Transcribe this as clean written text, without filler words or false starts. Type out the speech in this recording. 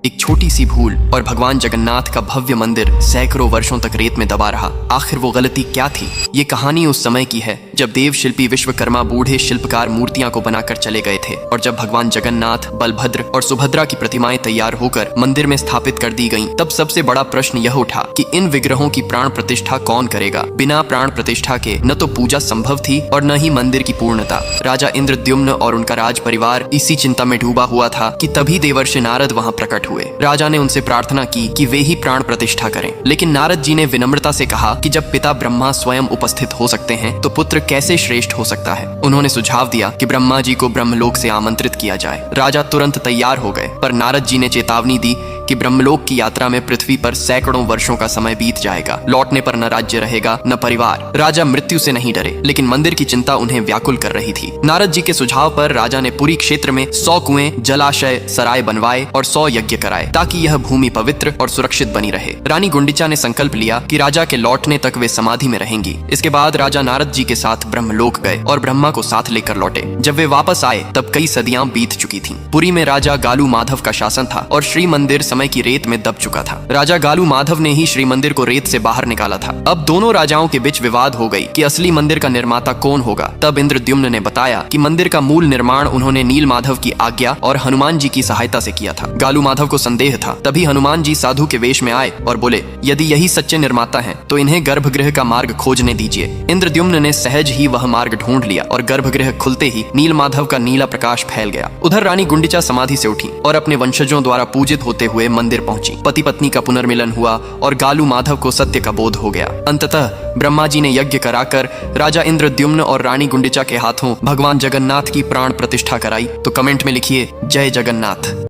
एक छोटी सी भूल और भगवान जगन्नाथ का भव्य मंदिर सैकड़ों वर्षों तक रेत में दबा रहा। आखिर वो गलती क्या थी? ये कहानी उस समय की है जब देव शिल्पी विश्वकर्मा बूढ़े शिल्पकार मूर्तियां को बनाकर चले गए थे और जब भगवान जगन्नाथ, बलभद्र और सुभद्रा की प्रतिमाएं तैयार होकर मंदिर में स्थापित कर दी गईं। तब सबसे बड़ा प्रश्न यह उठा कि इन विग्रहों की प्राण प्रतिष्ठा कौन करेगा? बिना प्राण प्रतिष्ठा के न तो पूजा संभव थी और न ही मंदिर की पूर्णता। राजा इंद्रद्युम्न और उनका राज परिवार इसी चिंता में डूबा हुआ था कि तभी देवर्षि नारद वहां प्रकट हुए। राजा ने उनसे प्रार्थना की कि वे ही प्राण प्रतिष्ठा करें, लेकिन नारद जी ने विनम्रता से कहा कि जब पिता ब्रह्मा स्वयं उपस्थित हो सकते हैं तो पुत्र कैसे श्रेष्ठ हो सकता है। उन्होंने सुझाव दिया कि ब्रह्मा जी को ब्रह्मलोक से आमंत्रित किया जाए। राजा तुरंत तैयार हो गए, पर नारद जी ने चेतावनी दी कि ब्रह्मलोक की यात्रा में पृथ्वी पर सैकड़ों वर्षों का समय बीत जाएगा। लौटने पर न राज्य रहेगा न परिवार। राजा मृत्यु से नहीं डरे, लेकिन मंदिर की चिंता उन्हें व्याकुल कर रही थी। नारद जी के सुझाव पर राजा ने पुरी क्षेत्र में 100 कुएं, जलाशय, सराय बनवाए और 100 यज्ञ कराए ताकि यह भूमि पवित्र और सुरक्षित बनी रहे। रानी गुंडिचा ने संकल्प लिया कि राजा के लौटने तक वे समाधि में रहेंगी। इसके बाद राजा नारद जी के साथ ब्रह्मलोक गए और ब्रह्मा को साथ लेकर लौटे। जब वे वापस आए तब कई सदियां बीत चुकी थीं। पुरी में राजा गालू माधव का शासन था और श्री मंदिर समय की रेत में दब चुका था। राजा गालू माधव ने ही श्री मंदिर को रेत से बाहर निकाला था। अब दोनों राजाओं के बीच विवाद हो गई कि असली मंदिर का निर्माता कौन होगा। तब इंद्रद्युम्न ने बताया कि मंदिर का मूल निर्माण उन्होंने नील माधव की आज्ञा और हनुमान जी की सहायता से किया था। गालू माधव को संदेह था, तभी हनुमान जी साधु के वेश में आए और बोले, यदि यही सच्चे निर्माता हैं तो इन्हें गर्भगृह का मार्ग खोजने दीजिए। इंद्रद्युम्न ने सहज ही वह मार्ग ढूंढ लिया और गर्भगृह खुलते ही नील माधव का नीला प्रकाश फैल गया। उधर रानी गुंडिचा समाधि से उठी और अपने वंशजों द्वारा पूजित होते हुए मंदिर पहुंची। पति पत्नी का पुनर्मिलन हुआ और गालू माधव को सत्य का बोध हो गया। अंततः ब्रह्मा जी ने यज्ञ कराकर राजा इंद्रद्युम्न और रानी गुंडिचा के हाथों भगवान जगन्नाथ की प्राण प्रतिष्ठा कराई। तो कमेंट में लिखिए, जय जगन्नाथ।